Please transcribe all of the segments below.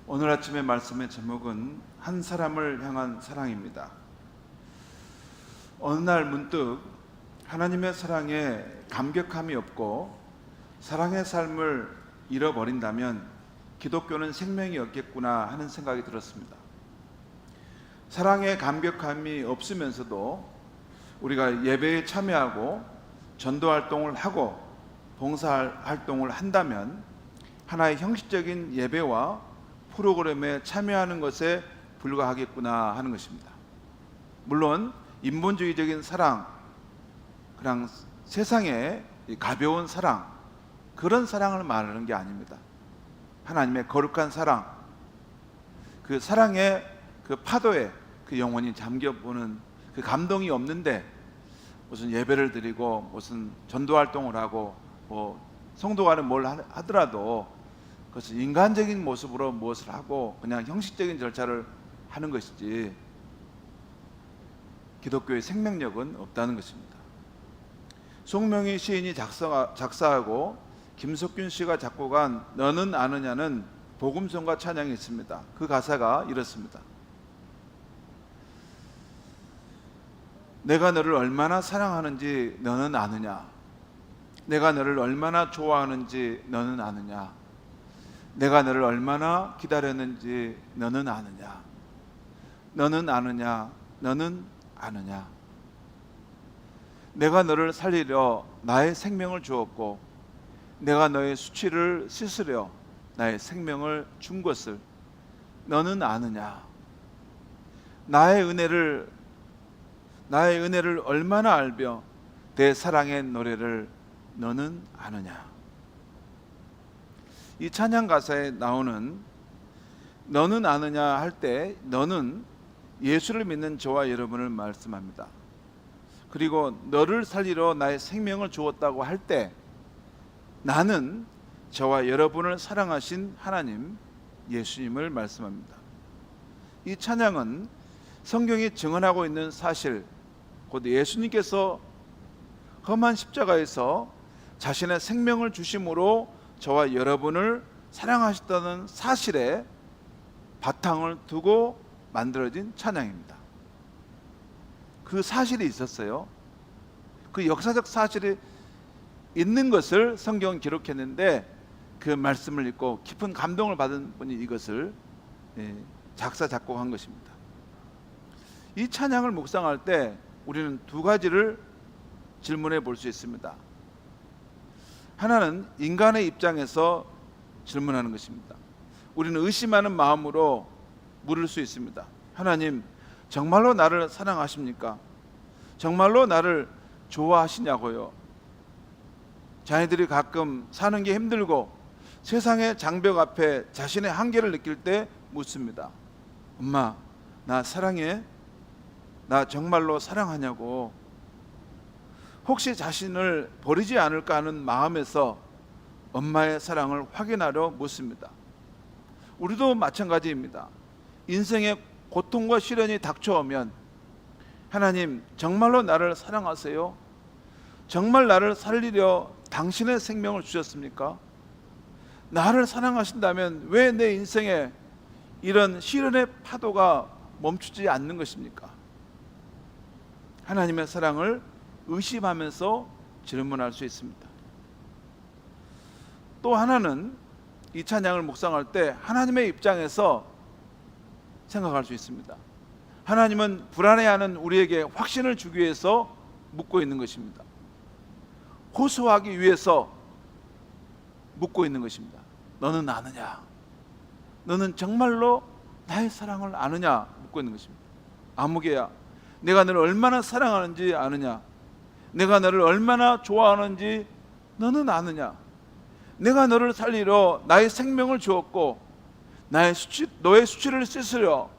오늘 아침의 말씀의 제목은 한 사람을 향한 사랑입니다. 어느 날 문득 하나님의 사랑에 감격함이 없고 사랑의 삶을 잃어버린다면 기독교는 생명이 없겠구나 하는 생각이 들었습니다. 사랑에 감격함이 없으면서도 우리가 예배에 참여하고 전도 활동을 하고 봉사 활동을 한다면 하나의 형식적인 예배와 프로그램에 참여하는 것에 불과하겠구나 하는 것입니다. 물론 인본주의적인 사랑, 그냥 세상의 가벼운 사랑, 그런 사랑을 말하는 게 아닙니다. 하나님의 거룩한 사랑, 그 사랑의 그 파도에 그 영혼이 잠겨보는 그 감동이 없는데 무슨 예배를 드리고 무슨 전도 활동을 하고 뭐 성도가는 뭘 하더라도 그것은 인간적인 모습으로 무엇을 하고 그냥 형식적인 절차를 하는 것이지 기독교의 생명력은 없다는 것입니다. 송명희 시인이 작사하고 김석균 씨가 작곡한 너는 아느냐는 복음성가 찬양이 있습니다. 그 가사가 이렇습니다. 내가 너를 얼마나 사랑하는지 너는 아느냐? 내가 너를 얼마나 좋아하는지 너는 아느냐? 내가 너를 얼마나 기다렸는지 너는 아느냐? 너는 아느냐? 너는 아느냐? 내가 너를 살리려 나의 생명을 주었고 내가 너의 수치를 씻으려 나의 생명을 준 것을 너는 아느냐? 나의 은혜를 얼마나 알며 내 사랑의 노래를 너는 아느냐? 이 찬양 가사에 나오는 너는 아느냐 할 때 너는 예수를 믿는 저와 여러분을 말씀합니다. 그리고 너를 살리러 나의 생명을 주었다고 할 때 나는 저와 여러분을 사랑하신 하나님 예수님을 말씀합니다. 이 찬양은 성경이 증언하고 있는 사실, 곧 예수님께서 험한 십자가에서 자신의 생명을 주심으로 저와 여러분을 사랑하셨다는 사실에 바탕을 두고 만들어진 찬양입니다. 그 사실이 있었어요. 그 역사적 사실이 있는 것을 성경은 기록했는데 그 말씀을 읽고 깊은 감동을 받은 분이 이것을 작사 작곡한 것입니다. 이 찬양을 묵상할 때 우리는 두 가지를 질문해 볼 수 있습니다. 하나는 인간의 입장에서 질문하는 것입니다. 우리는 의심하는 마음으로 물을 수 있습니다. 하나님, 정말로 나를 사랑하십니까? 정말로 나를 좋아하시냐고요? 자녀들이 가끔 사는 게 힘들고 세상의 장벽 앞에 자신의 한계를 느낄 때 묻습니다. 엄마, 나 사랑해? 나 정말로 사랑하냐고. 혹시 자신을 버리지 않을까 하는 마음에서 엄마의 사랑을 확인하려 묻습니다. 우리도 마찬가지입니다. 인생의 고통과 시련이 닥쳐오면 하나님, 정말로 나를 사랑하세요? 정말 나를 살리려 당신의 생명을 주셨습니까? 나를 사랑하신다면 왜 내 인생에 이런 시련의 파도가 멈추지 않는 것입니까? 하나님의 사랑을 의심하면서 질문할 수 있습니다. 또 하나는 이 찬양을 묵상할 때 하나님의 입장에서 생각할 수 있습니다. 하나님은 불안해하는 우리에게 확신을 주기 위해서 묻고 있는 것입니다. 호소하기 위해서 묻고 있는 것입니다. 너는 아느냐? 너는 정말로 나의 사랑을 아느냐? 묻고 있는 것입니다. 아무개야, 내가 너를 얼마나 사랑하는지 아느냐? 내가 너를 얼마나 좋아하는지 너는 아느냐? 내가 너를 살리러 나의 생명을 주었고 너의 수치를 씻으려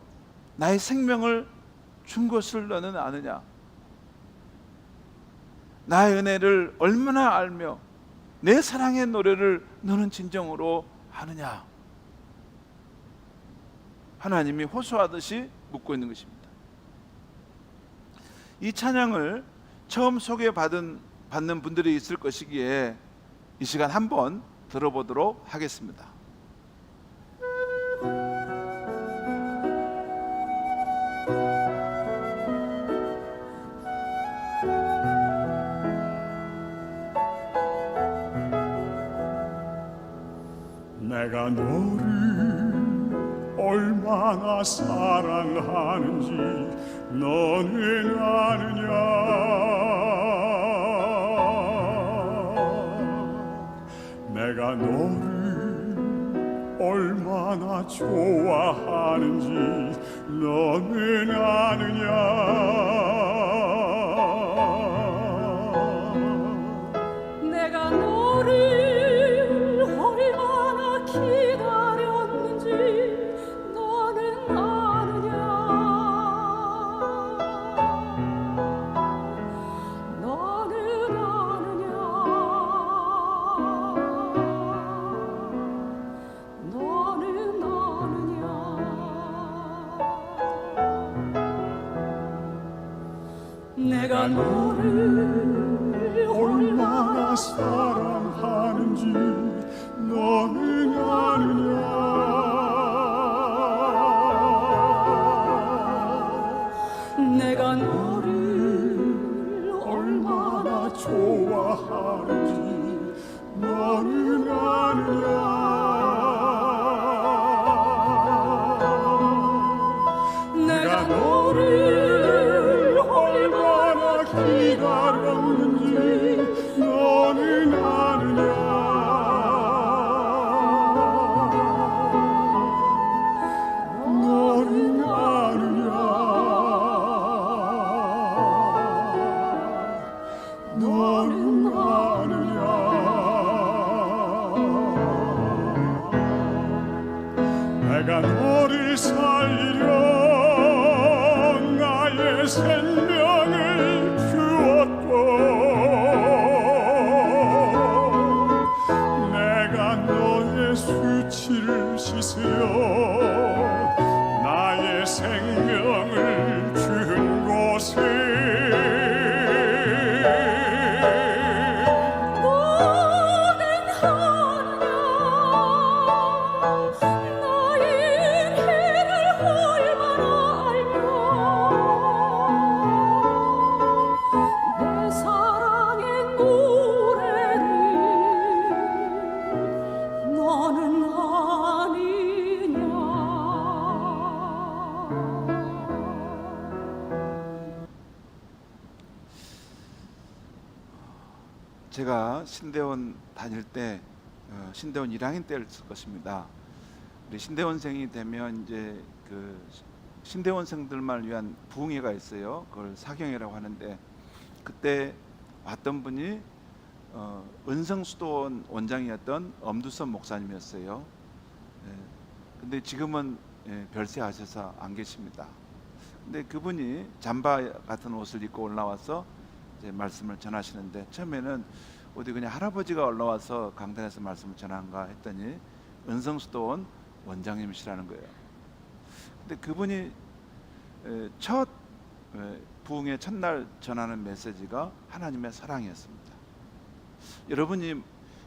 나의 생명을 준 것을 너는 아느냐? 나의 은혜를 얼마나 알며 내 사랑의 노래를 너는 진정으로 아느냐? 하나님이 호소하듯이 묻고 있는 것입니다. 이 찬양을 처음 소개받는 분들이 있을 것이기에 이 시간 한번 들어보도록 하겠습니다. 내가 너를 얼마나 사랑하는지 너는 아느냐. 내가 너를 얼마나 좋아하는지 너는 아느냐. 내가 너를 얼마나 기다렸는지 너는 아느냐. 너는 아느냐. 너는 아느냐. 내가 너를 얼마나 사랑하는지 너는 아느냐. 내가 너를 얼마나 좋아하는지 너는 아느냐. 내가 너를 얼마나 기다렸는지 너는 아느냐. 너는 아느냐. 너는 아느냐. 내가 너를 살리려 나의 생명을 주었고 내가 너의 수치를 씻으려 나의 생명을 준 곳에 너는 하느냐. 나의 일해를 얼마나 알며 내 사랑의 노래를 너는 아니냐. 제가 신대원 다닐 때 신대원 1학년 때였을 것입니다. 우리 신대원생이 되면 이제 그 신대원생들만 위한 부흥회가 있어요. 그걸 사경회라고 하는데 그때 왔던 분이 은성수도원 원장이었던 엄두선 목사님이었어요. 근데 지금은 별세하셔서 안 계십니다. 근데 그분이 잠바 같은 옷을 입고 올라와서 이제 말씀을 전하시는데 처음에는 어디 그냥 할아버지가 올라와서 강단에서 말씀을 전한가 했더니 은성수도원 원장님이시라는 거예요. 근데 그분이 첫 부흥의 첫날 전하는 메시지가 하나님의 사랑이었습니다. 여러분이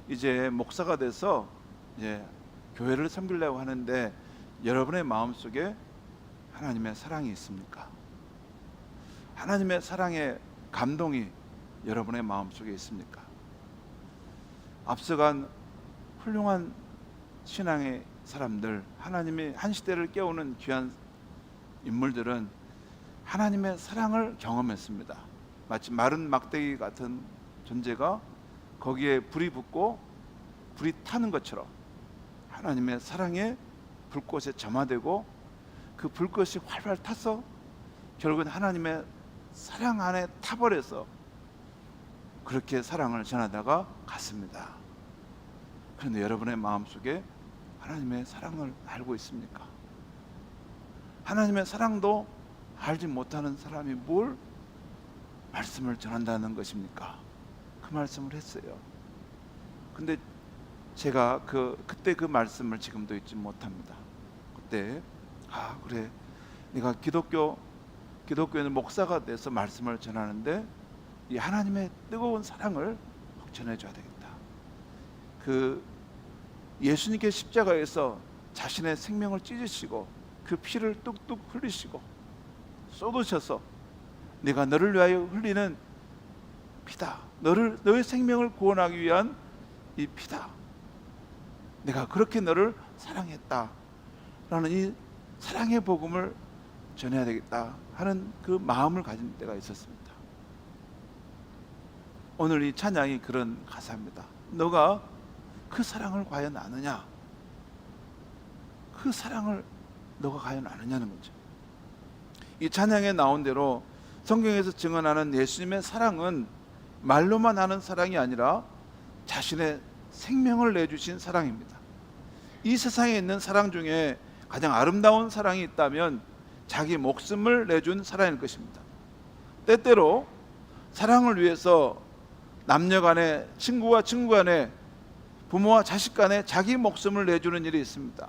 이제 목사가 돼서 이제 교회를 섬기려고 하는데 여러분의 마음속에 하나님의 사랑이 있습니까? 하나님의 사랑의 감동이 여러분의 마음속에 있습니까? 앞서간 훌륭한 신앙의 사람들, 하나님의 한 시대를 깨우는 귀한 인물들은 하나님의 사랑을 경험했습니다. 마치 마른 막대기 같은 존재가 거기에 불이 붙고 불이 타는 것처럼 하나님의 사랑에 불꽃에 점화되고 그 불꽃이 활활 타서 결국은 하나님의 사랑 안에 타버려서 그렇게 사랑을 전하다가 갔습니다. 그런데 여러분의 마음속에 하나님의 사랑을 알고 있습니까? 하나님의 사랑도 알지 못하는 사람이 뭘 말씀을 전한다는 것입니까? 그 말씀을 했어요. 근데 제가 그때 그 말씀을 지금도 잊지 못합니다. 그때 그래, 내가 기독교에는 목사가 돼서 말씀을 전하는데 이 하나님의 뜨거운 사랑을 전해줘야 되겠다. 그 예수님께 십자가에서 자신의 생명을 찢으시고 그 피를 뚝뚝 흘리시고 쏟으셔서 내가 너를 위하여 흘리는 피다, 너의 생명을 구원하기 위한 이 피다, 내가 그렇게 너를 사랑했다 라는 이 사랑의 복음을 전해야 되겠다 하는 그 마음을 가진 때가 있었습니다. 오늘 이 찬양이 그런 가사입니다. 너가 그 사랑을 과연 아느냐? 그 사랑을 너가 과연 아느냐는 거죠. 이 찬양에 나온 대로 성경에서 증언하는 예수님의 사랑은 말로만 하는 사랑이 아니라 자신의 생명을 내주신 사랑입니다. 이 세상에 있는 사랑 중에 가장 아름다운 사랑이 있다면 자기 목숨을 내준 사랑일 것입니다. 때때로 사랑을 위해서 남녀 간에, 친구와 친구 간에, 부모와 자식 간에 자기 목숨을 내주는 일이 있습니다.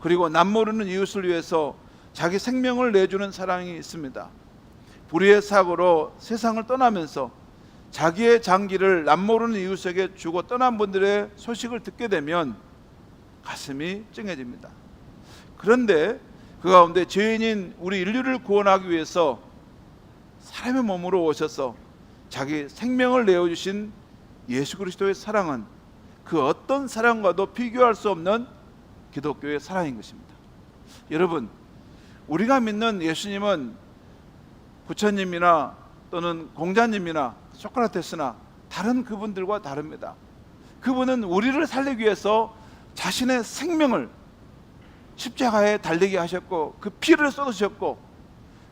그리고 남모르는 이웃을 위해서 자기 생명을 내주는 사랑이 있습니다. 불의의 사고로 세상을 떠나면서 자기의 장기를 남모르는 이웃에게 주고 떠난 분들의 소식을 듣게 되면 가슴이 찡해집니다. 그런데 그 가운데 죄인인 우리 인류를 구원하기 위해서 사람의 몸으로 오셔서 자기 생명을 내어주신 예수 그리스도의 사랑은 그 어떤 사랑과도 비교할 수 없는 기독교의 사랑인 것입니다. 여러분, 우리가 믿는 예수님은 부처님이나 또는 공자님이나 소크라테스나 다른 그분들과 다릅니다. 그분은 우리를 살리기 위해서 자신의 생명을 십자가에 달리게 하셨고 그 피를 쏟으셨고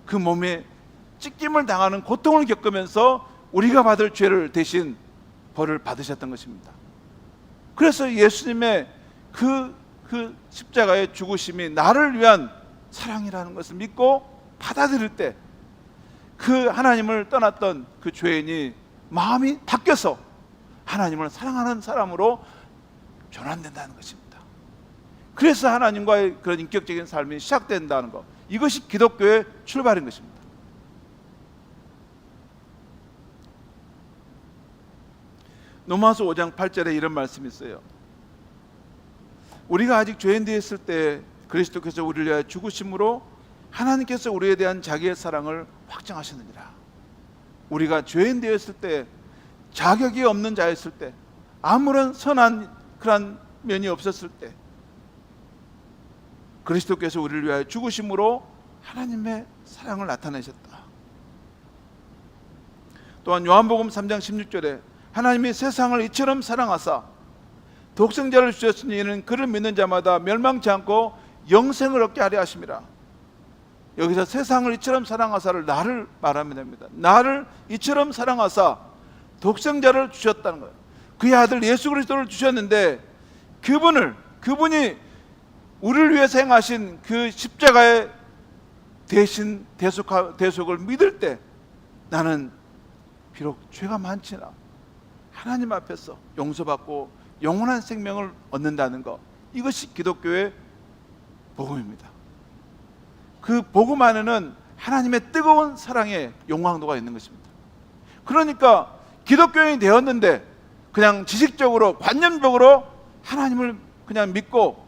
그 몸에 찢김을 당하는 고통을 겪으면서 우리가 받을 죄를 대신 벌을 받으셨던 것입니다. 그래서 예수님의 그 십자가의 죽으심이 나를 위한 사랑이라는 것을 믿고 받아들일 때 그 하나님을 떠났던 그 죄인이 마음이 바뀌어서 하나님을 사랑하는 사람으로 전환된다는 것입니다. 그래서 하나님과의 그런 인격적인 삶이 시작된다는 것, 이것이 기독교의 출발인 것입니다. 로마서 5장 8절에 이런 말씀이 있어요. 우리가 아직 죄인 되었을 때 그리스도께서 우리를 위하여 죽으심으로 하나님께서 우리에 대한 자기의 사랑을 확증하셨느니라. 우리가 죄인 되었을 때, 자격이 없는 자였을 때, 아무런 선한 그런 면이 없었을 때 그리스도께서 우리를 위하여 죽으심으로 하나님의 사랑을 나타내셨다. 또한 요한복음 3장 16절에 하나님이 세상을 이처럼 사랑하사 독생자를 주셨으니 이는 그를 믿는 자마다 멸망치 않고 영생을 얻게 하려 하심이라. 여기서 세상을 이처럼 사랑하사를 나를 말하면 됩니다. 나를 이처럼 사랑하사 독생자를 주셨다는 거예요. 그의 아들 예수 그리스도를 주셨는데 그분이 우리를 위해서 행하신 그 십자가의 대신 대속을 믿을 때 나는 비록 죄가 많지나 하나님 앞에서 용서받고 영원한 생명을 얻는다는 것, 이것이 기독교의 복음입니다. 그 복음 안에는 하나님의 뜨거운 사랑의 용광도가 있는 것입니다. 그러니까 기독교인이 되었는데 그냥 지식적으로 관념적으로 하나님을 그냥 믿고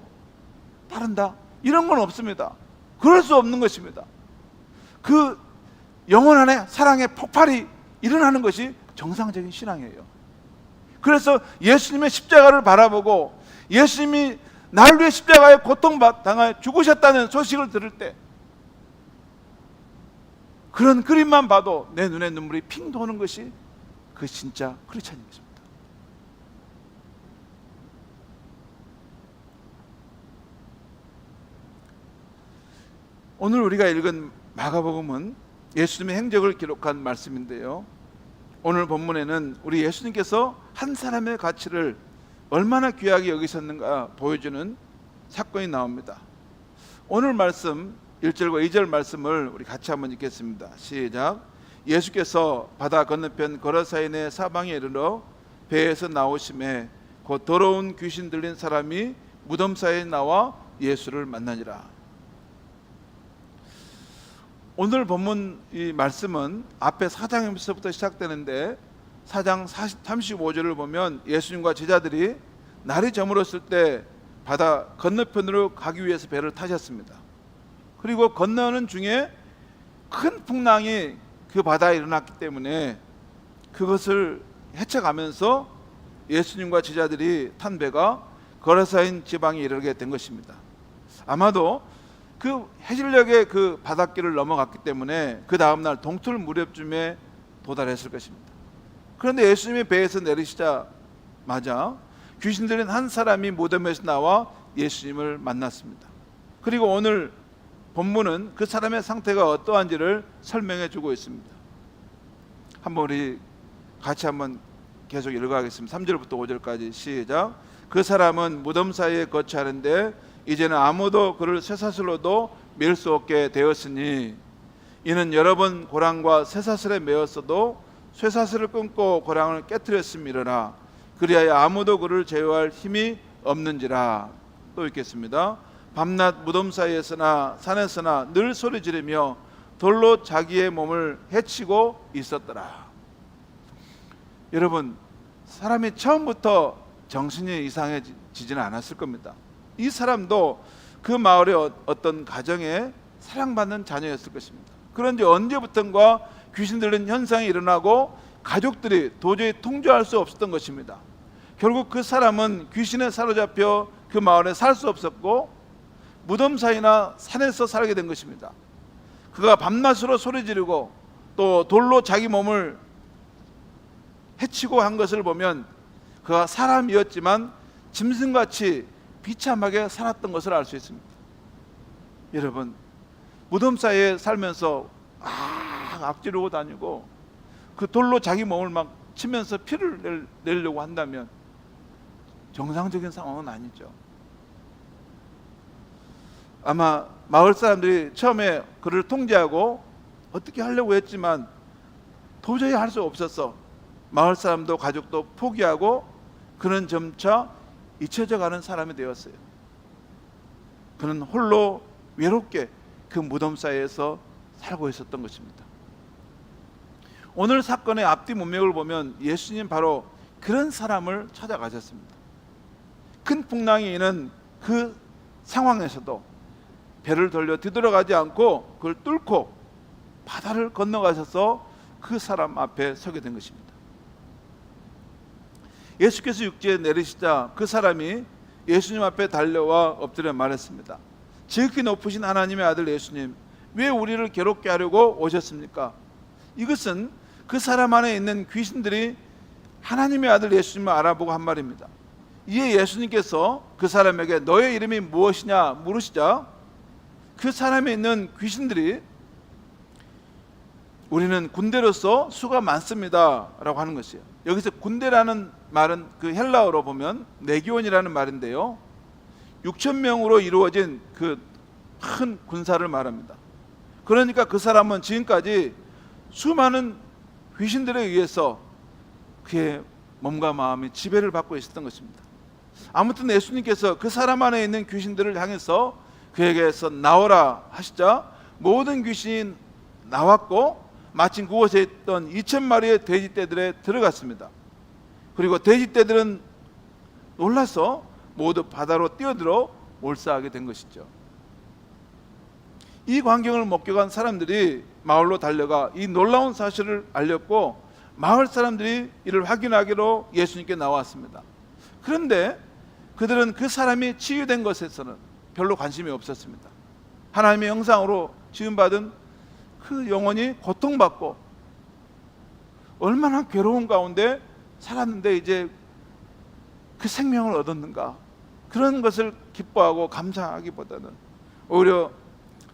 따른다, 이런 건 없습니다. 그럴 수 없는 것입니다. 그 영혼 안에 사랑의 폭발이 일어나는 것이 정상적인 신앙이에요. 그래서 예수님의 십자가를 바라보고 예수님이 나를 위해 십자가에 고통당하여 죽으셨다는 소식을 들을 때 그런 그림만 봐도 내 눈에 눈물이 핑 도는 것이 그 진짜 크리스찬인 것입니다. 오늘 우리가 읽은 마가복음은 예수님의 행적을 기록한 말씀인데요, 오늘 본문에는 우리 예수님께서 한 사람의 가치를 얼마나 귀하게 여기셨는가 보여주는 사건이 나옵니다. 오늘 말씀 1절과 2절 말씀을 우리 같이 한번 읽겠습니다. 시작. 예수께서 바다 건너편 거라사인의 사방에 이르러 배에서 나오심에 곧 더러운 귀신 들린 사람이 무덤 사이에 나와 예수를 만나니라. 오늘 본문 이 말씀은 앞에 4장에서부터 시작되는데 4장 35절을 보면 예수님과 제자들이 날이 저물었을 때 바다 건너편으로 가기 위해서 배를 타셨습니다. 그리고 건너는 중에 큰 풍랑이 그 바다에 일어났기 때문에 그것을 헤쳐가면서 예수님과 제자들이 탄 배가 거라사인 지방에 이르게 된 것입니다. 아마도 그 해질녘에 그 바닷길을 넘어갔기 때문에 그 다음날 동틀 무렵쯤에 도달했을 것입니다. 그런데 예수님이 배에서 내리시자마자 귀신 들린 한 사람이 무덤에서 나와 예수님을 만났습니다. 그리고 오늘 본문은 그 사람의 상태가 어떠한지를 설명해 주고 있습니다. 한번 우리 같이 한번 계속 읽어가겠습니다. 3절부터 5절까지 시작. 그 사람은 무덤 사이에 거처하는데 이제는 아무도 그를 쇠사슬로도 매일 수 없게 되었으니 이는 여러 번 고랑과 쇠사슬에 매었어도 쇠사슬을 끊고 고랑을 깨뜨렸음이러라. 그리하여 아무도 그를 제어할 힘이 없는지라. 또 읽겠습니다. 밤낮 무덤 사이에서나 산에서나 늘 소리 지르며 돌로 자기의 몸을 해치고 있었더라. 여러분, 사람이 처음부터 정신이 이상해지지는 않았을 겁니다. 이 사람도 그 마을의 어떤 가정에 사랑받는 자녀였을 것입니다. 그런데 언제부턴가 귀신 들린 현상이 일어나고 가족들이 도저히 통제할 수 없었던 것입니다. 결국 그 사람은 귀신에 사로잡혀 그 마을에 살 수 없었고 무덤 사이나 산에서 살게 된 것입니다. 그가 밤낮으로 소리 지르고 또 돌로 자기 몸을 해치고 한 것을 보면 그가 사람이었지만 짐승같이 비참하게 살았던 것을 알 수 있습니다. 여러분, 무덤 사이에 살면서 악지르고 다니고 그 돌로 자기 몸을 막 치면서 피를 내려고 한다면 정상적인 상황은 아니죠. 아마 마을 사람들이 처음에 그를 통제하고 어떻게 하려고 했지만 도저히 할 수 없었어. 마을 사람도 가족도 포기하고 그는 점차 잊혀져 가는 사람이 되었어요. 그는 홀로 외롭게 그 무덤 사이에서 살고 있었던 것입니다. 오늘 사건의 앞뒤 문맥을 보면 예수님 바로 그런 사람을 찾아가셨습니다. 큰 풍랑이 있는 그 상황에서도 배를 돌려 뒤돌아가지 않고 그걸 뚫고 바다를 건너가셔서 그 사람 앞에 서게 된 것입니다. 예수께서 육지에 내리시자 그 사람이 예수님 앞에 달려와 엎드려 말했습니다. 지극히 높으신 하나님의 아들 예수님, 왜 우리를 괴롭게 하려고 오셨습니까? 이것은 그 사람 안에 있는 귀신들이 하나님의 아들 예수님을 알아보고 한 말입니다. 이에 예수님께서 그 사람에게 너의 이름이 무엇이냐 물으시자 그 사람에 있는 귀신들이 우리는 군대로서 수가 많습니다 라고 하는 것이에요. 여기서 군대라는 말은 그 헬라어로 보면 레기온이라는 말인데요, 6,000명으로 이루어진 그 큰 군사를 말합니다. 그러니까 그 사람은 지금까지 수많은 귀신들에 의해서 그의 몸과 마음이 지배를 받고 있었던 것입니다. 아무튼 예수님께서 그 사람 안에 있는 귀신들을 향해서 그에게서 나오라 하시자 모든 귀신이 나왔고 마침 그곳에 있던 2,000마리의 돼지떼들에 들어갔습니다. 그리고 돼지떼들은 놀라서 모두 바다로 뛰어들어 몰사하게 된 것이죠. 이 광경을 목격한 사람들이 마을로 달려가 이 놀라운 사실을 알렸고 마을 사람들이 이를 확인하기로 예수님께 나왔습니다. 그런데 그들은 그 사람이 치유된 것에서는 별로 관심이 없었습니다. 하나님의 형상으로 지음받은 그 영혼이 고통받고 얼마나 괴로운 가운데 살았는데 이제 그 생명을 얻었는가, 그런 것을 기뻐하고 감사하기보다는 오히려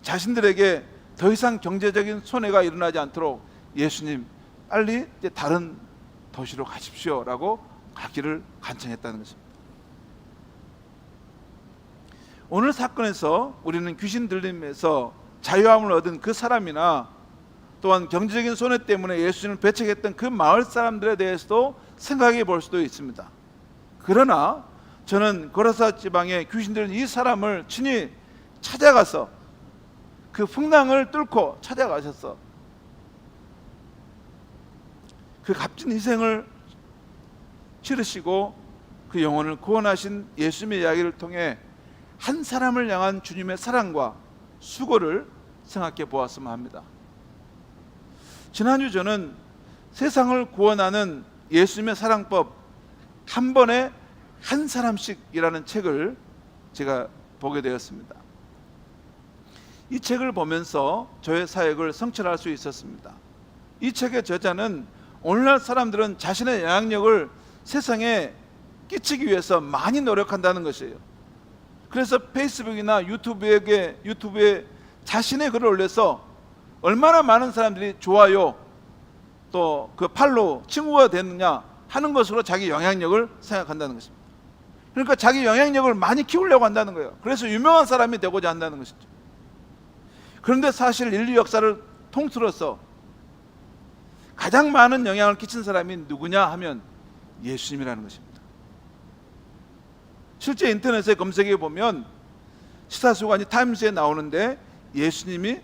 자신들에게 더 이상 경제적인 손해가 일어나지 않도록 예수님 빨리 이제 다른 도시로 가십시오라고 가기를 간청했다는 것입니다. 오늘 사건에서 우리는 귀신 들림에서 자유함을 얻은 그 사람이나 또한 경제적인 손해 때문에 예수님을 배척했던 그 마을 사람들에 대해서도 생각해 볼 수도 있습니다. 그러나 저는 고라사 지방에 귀신 들린 이 사람을 친히 찾아가서 그 풍랑을 뚫고 찾아가셔서 그 값진 희생을 치르시고 그 영혼을 구원하신 예수님의 이야기를 통해 한 사람을 향한 주님의 사랑과 수고를 생각해 보았으면 합니다. 지난주 저는 세상을 구원하는 예수님의 사랑법 한 번에 한 사람씩이라는 책을 제가 보게 되었습니다. 이 책을 보면서 저의 사역을 성취할 수 있었습니다. 이 책의 저자는 오늘날 사람들은 자신의 영향력을 세상에 끼치기 위해서 많이 노력한다는 것이에요. 그래서 페이스북이나 유튜브에 자신의 글을 올려서 얼마나 많은 사람들이 좋아요 또 그 팔로우 친구가 되느냐 하는 것으로 자기 영향력을 생각한다는 것입니다. 그러니까 자기 영향력을 많이 키우려고 한다는 거예요. 그래서 유명한 사람이 되고자 한다는 것이죠. 그런데 사실 인류 역사를 통틀어서 가장 많은 영향을 끼친 사람이 누구냐 하면 예수님이라는 것입니다. 실제 인터넷에 검색해 보면 시사수간이 타임스에 나오는데 예수님이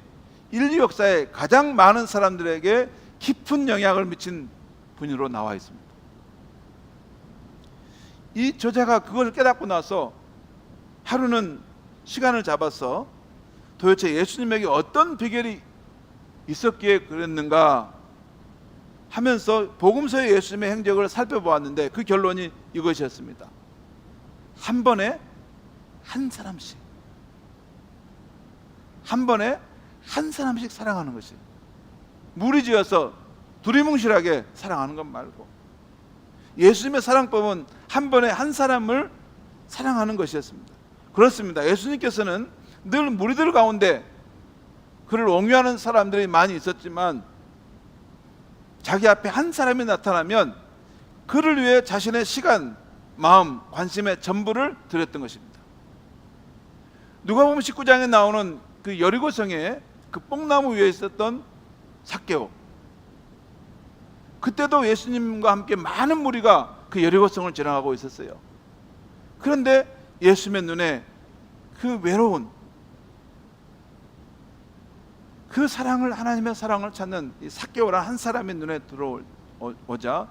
인류 역사에 가장 많은 사람들에게 깊은 영향을 미친 분으로 나와 있습니다. 이 저자가 그걸 깨닫고 나서 하루는 시간을 잡아서 도대체 예수님에게 어떤 비결이 있었기에 그랬는가 하면서 복음서의 예수님의 행적을 살펴보았는데 그 결론이 이것이었습니다. 한 번에 한 사람씩 사랑하는 것이, 무리지어서 두리뭉실하게 사랑하는 것 말고 예수님의 사랑법은 한 번에 한 사람을 사랑하는 것이었습니다. 그렇습니다. 예수님께서는 늘 무리들 가운데 그를 옹유하는 사람들이 많이 있었지만 자기 앞에 한 사람이 나타나면 그를 위해 자신의 시간, 마음, 관심의 전부를 드렸던 것입니다. 누가복음 19장에 나오는 그 여리고성에 그 뽕나무 위에 있었던 삭개오, 그때도 예수님과 함께 많은 무리가 그 여리고성을 지나가고 있었어요. 그런데 예수님의 눈에 그 외로운 그 사랑을, 하나님의 사랑을 찾는 이 삭개오라는 한 사람의 눈에 들어오자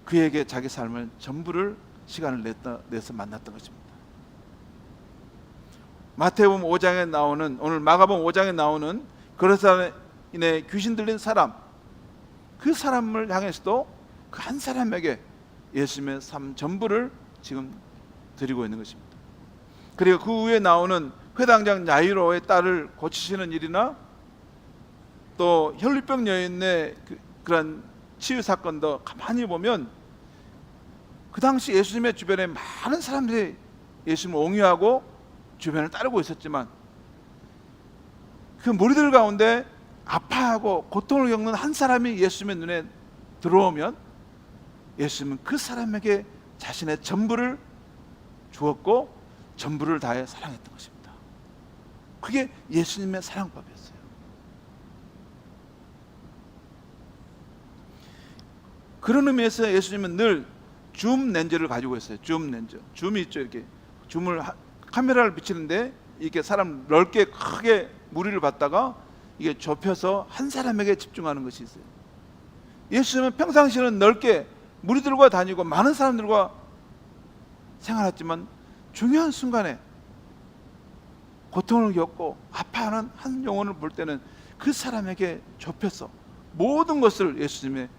그에게 자기 삶을 전부를 시간을 내서 만났던 것입니다. 마태복음 5장에 나오는, 오늘 마가복음 5장에 나오는 거르사인의 귀신 들린 사람, 그 사람을 향해서도 그 한 사람에게 예수님의 삶 전부를 지금 드리고 있는 것입니다. 그리고 그 후에 나오는 회당장 야이로의 딸을 고치시는 일이나 또 혈루병 여인의 그런 치유 사건도 가만히 보면 그 당시 예수님의 주변에 많은 사람들이 예수님을 옹유하고 주변을 따르고 있었지만 그 무리들 가운데 아파하고 고통을 겪는 한 사람이 예수님의 눈에 들어오면 예수님은 그 사람에게 자신의 전부를 주었고 전부를 다해 사랑했던 것입니다. 그게 예수님의 사랑법이었어요. 그런 의미에서 예수님은 늘 줌 렌즈를 가지고 있어요. 줌 렌즈. 줌이 있죠. 이렇게 줌을 카메라를 비치는데 이렇게 사람 넓게 크게 무리를 봤다가 이게 좁혀서 한 사람에게 집중하는 것이 있어요. 예수님은 평상시에는 넓게 무리들과 다니고 많은 사람들과 생활했지만 중요한 순간에 고통을 겪고 아파하는 한 영혼을 볼 때는 그 사람에게 좁혀서 모든 것을 예수님의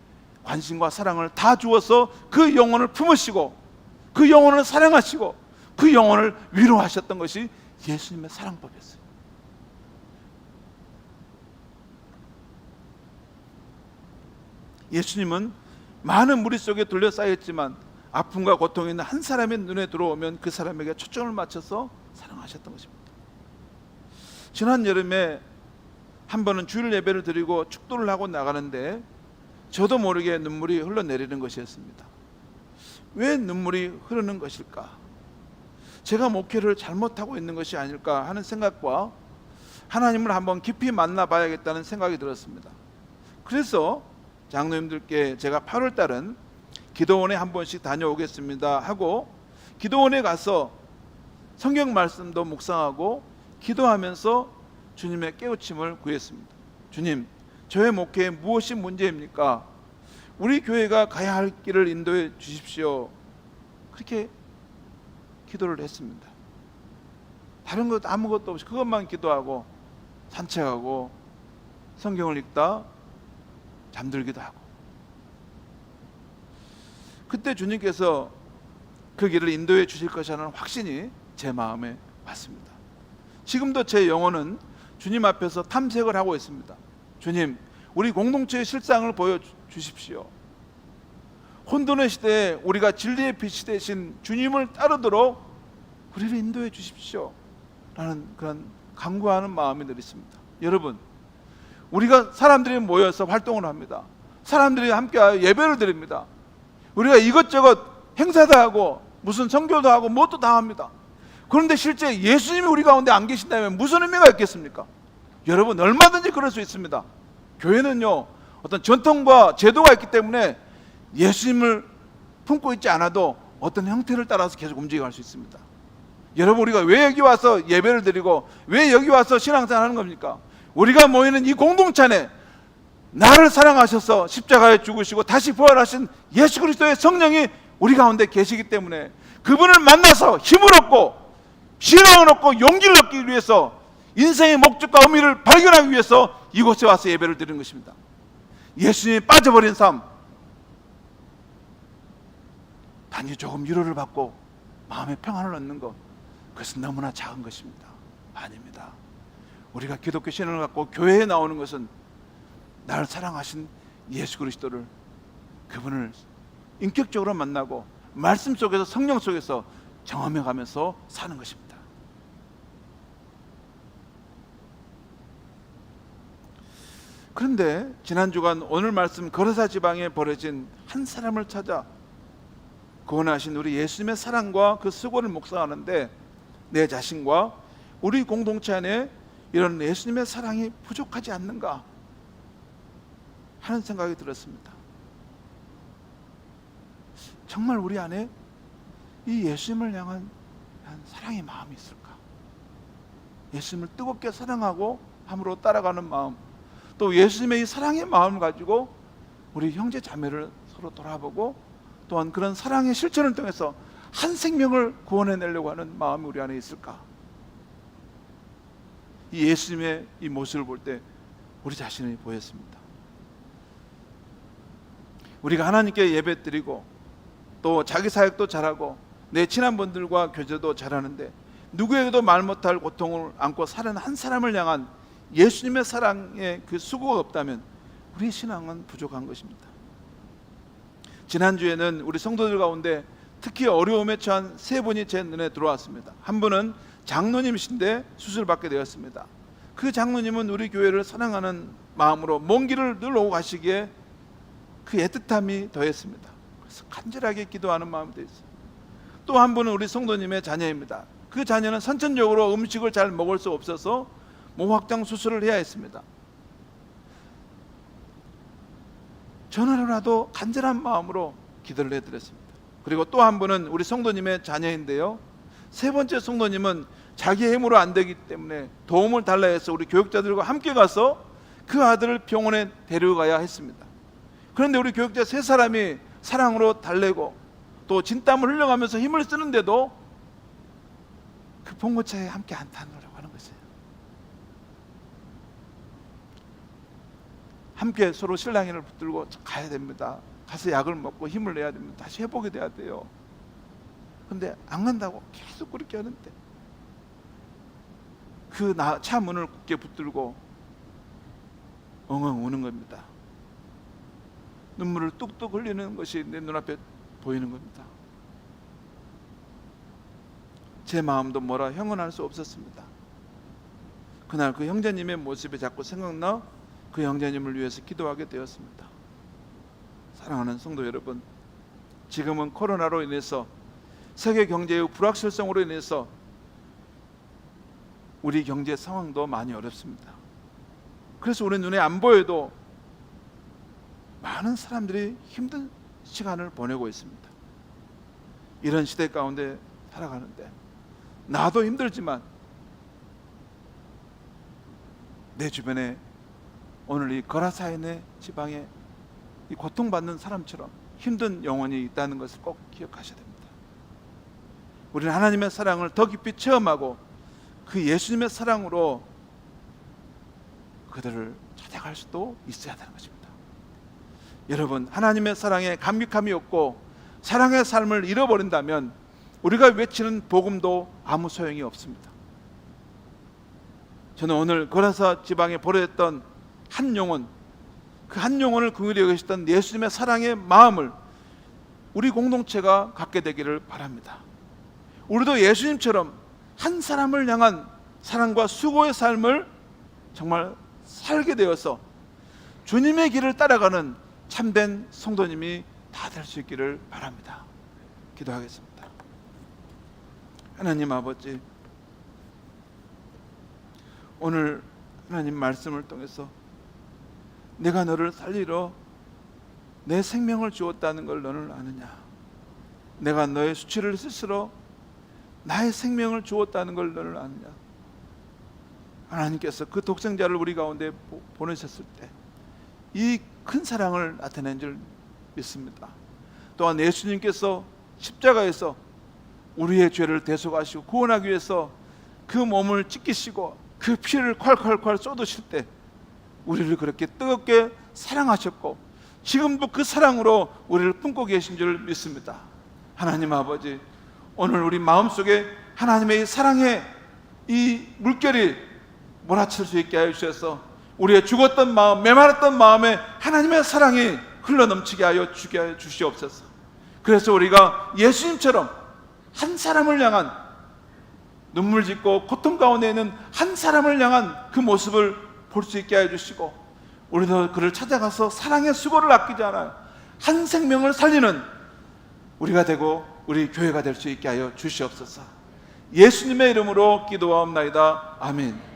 관심과 사랑을 다 주어서 그 영혼을 품으시고 그 영혼을 사랑하시고 그 영혼을 위로하셨던 것이 예수님의 사랑법이었어요. 예수님은 많은 무리 속에 둘러싸였지만 아픔과 고통이 있는 한 사람의 눈에 들어오면 그 사람에게 초점을 맞춰서 사랑하셨던 것입니다. 지난 여름에 한 번은 주일 예배를 드리고 축도를 하고 나가는데 저도 모르게 눈물이 흘러내리는 것이었습니다. 왜 눈물이 흐르는 것일까? 제가 목회를 잘못하고 있는 것이 아닐까 하는 생각과 하나님을 한번 깊이 만나봐야겠다는 생각이 들었습니다. 그래서 장로님들께 제가 8월 달은 기도원에 한 번씩 다녀오겠습니다 하고 기도원에 가서 성경 말씀도 묵상하고 기도하면서 주님의 깨우침을 구했습니다. 주님, 저의 목회에 무엇이 문제입니까? 우리 교회가 가야 할 길을 인도해 주십시오. 그렇게 기도를 했습니다. 다른 것 아무것도 없이 그것만 기도하고 산책하고 성경을 읽다 잠들기도 하고, 그때 주님께서 그 길을 인도해 주실 것이라는 확신이 제 마음에 왔습니다. 지금도 제 영혼은 주님 앞에서 탐색을 하고 있습니다. 주님, 우리 공동체의 실상을 보여주십시오. 혼돈의 시대에 우리가 진리의 빛이 되신 주님을 따르도록 우리를 인도해 주십시오 라는 그런 간구하는 마음이 늘 있습니다. 여러분, 우리가 사람들이 모여서 활동을 합니다. 사람들이 함께 예배를 드립니다. 우리가 이것저것 행사도 하고 무슨 선교도 하고 무엇도 다 합니다. 그런데 실제 예수님이 우리 가운데 안 계신다면 무슨 의미가 있겠습니까? 여러분, 얼마든지 그럴 수 있습니다. 교회는요, 어떤 전통과 제도가 있기 때문에 예수님을 품고 있지 않아도 어떤 형태를 따라서 계속 움직여갈 수 있습니다. 여러분, 우리가 왜 여기 와서 예배를 드리고 왜 여기 와서 신앙생활 하는 겁니까? 우리가 모이는 이 공동체 안에 나를 사랑하셔서 십자가에 죽으시고 다시 부활하신 예수 그리스도의 성령이 우리 가운데 계시기 때문에 그분을 만나서 힘을 얻고 신앙을 얻고 용기를 얻기 위해서 인생의 목적과 의미를 발견하기 위해서 이곳에 와서 예배를 드리는 것입니다. 예수님이 빠져버린 삶, 단지 조금 위로를 받고 마음의 평안을 얻는 것, 그것은 너무나 작은 것입니다. 아닙니다. 우리가 기독교 신앙을 갖고 교회에 나오는 것은 나를 사랑하신 예수 그리스도를, 그분을 인격적으로 만나고 말씀 속에서, 성령 속에서 경험해 가면서 사는 것입니다. 그런데 지난 주간 오늘 말씀 거르사 지방에 벌어진 한 사람을 찾아 구원하신 우리 예수님의 사랑과 그 수고를 묵상하는데 내 자신과 우리 공동체 안에 이런 예수님의 사랑이 부족하지 않는가 하는 생각이 들었습니다. 정말 우리 안에 이 예수님을 향한 사랑의 마음이 있을까? 예수님을 뜨겁게 사랑하고 함으로 따라가는 마음, 또 예수님의 이 사랑의 마음을 가지고 우리 형제 자매를 서로 돌아보고 또한 그런 사랑의 실천을 통해서 한 생명을 구원해내려고 하는 마음이 우리 안에 있을까? 이 예수님의 이 모습을 볼 때 우리 자신이 보였습니다. 우리가 하나님께 예배드리고 또 자기 사역도 잘하고 내 친한 분들과 교제도 잘하는데 누구에게도 말 못할 고통을 안고 사는 한 사람을 향한 예수님의 사랑의 그 수고가 없다면 우리 신앙은 부족한 것입니다. 지난주에는 우리 성도들 가운데 특히 어려움에 처한 세 분이 제 눈에 들어왔습니다. 한 분은 장로님이신데 수술받게 되었습니다. 그 장로님은 우리 교회를 사랑하는 마음으로 먼 길을 늘 오고 가시기에 그 애틋함이 더했습니다. 그래서 간절하게 기도하는 마음이 되었어요. 또 한 분은 우리 성도님의 자녀입니다. 그 자녀는 선천적으로 음식을 잘 먹을 수 없어서 모확장 수술을 해야 했습니다. 전화로라도 간절한 마음으로 기도를 해드렸습니다. 그리고 또 한 분은 우리 성도님의 자녀인데요, 세 번째 성도님은 자기 힘으로 안 되기 때문에 도움을 달라 해서 우리 교육자들과 함께 가서 그 아들을 병원에 데려가야 했습니다. 그런데 우리 교육자 세 사람이 사랑으로 달래고 또 진땀을 흘려가면서 힘을 쓰는데도 그 봉고차에 함께 안 타느라고 하는 것이에요. 함께 서로 실랑이를 붙들고 가야 됩니다. 가서 약을 먹고 힘을 내야 됩니다. 다시 회복이 돼야 돼요. 근데 안 간다고 계속 그렇게 하는데 그 차 문을 굳게 붙들고 엉엉 우는 겁니다. 눈물을 뚝뚝 흘리는 것이 내 눈앞에 보이는 겁니다. 제 마음도 뭐라 형언할 수 없었습니다. 그날 그 형제님의 모습이 자꾸 생각나 그 형제님을 위해서 기도하게 되었습니다. 사랑하는 성도 여러분, 지금은 코로나로 인해서 세계 경제의 불확실성으로 인해서 우리 경제 상황도 많이 어렵습니다. 그래서 우리 눈에 안 보여도 많은 사람들이 힘든 시간을 보내고 있습니다. 이런 시대 가운데 살아가는데 나도 힘들지만 내 주변에 오늘 이 거라사인의 지방에 이 고통받는 사람처럼 힘든 영혼이 있다는 것을 꼭 기억하셔야 됩니다. 우리는 하나님의 사랑을 더 깊이 체험하고 그 예수님의 사랑으로 그들을 찾아갈 수도 있어야 되는 것입니다. 여러분, 하나님의 사랑에 감격함이 없고 사랑의 삶을 잃어버린다면 우리가 외치는 복음도 아무 소용이 없습니다. 저는 오늘 고라사 지방에 보내졌던 한 영혼, 그 한 영혼을 긍휼히 여기셨던 예수님의 사랑의 마음을 우리 공동체가 갖게 되기를 바랍니다. 우리도 예수님처럼 한 사람을 향한 사랑과 수고의 삶을 정말 살게 되어서 주님의 길을 따라가는 참된 성도님이 다 될 수 있기를 바랍니다. 기도하겠습니다. 하나님 아버지, 오늘 하나님 말씀을 통해서 내가 너를 살리러 내 생명을 주었다는 걸 너는 아느냐? 내가 너의 수치를 씻으러 나의 생명을 주었다는 걸 너는 아느냐? 하나님께서 그 독생자를 우리 가운데 보내셨을 때 이 큰 사랑을 나타낸 줄 믿습니다. 또한 예수님께서 십자가에서 우리의 죄를 대속하시고 구원하기 위해서 그 몸을 찢기시고 그 피를 콸콸콸 쏟으실 때 우리를 그렇게 뜨겁게 사랑하셨고 지금도 그 사랑으로 우리를 품고 계신 줄 믿습니다. 하나님 아버지, 오늘 우리 마음속에 하나님의 이 사랑의 이 물결이 몰아칠 수 있게 하여 주셔서 우리의 죽었던 마음, 메마랐던 마음에 하나님의 사랑이 흘러넘치게 하여 주시옵소서. 그래서 우리가 예수님처럼 한 사람을 향한, 눈물 짓고 고통 가운데 있는 한 사람을 향한 그 모습을 볼 수 있게 하여 주시고, 우리도 그를 찾아가서 사랑의 수고를 아끼지 않아요. 한 생명을 살리는 우리가 되고 우리 교회가 될 수 있게 하여 주시옵소서. 예수님의 이름으로 기도하옵나이다. 아멘.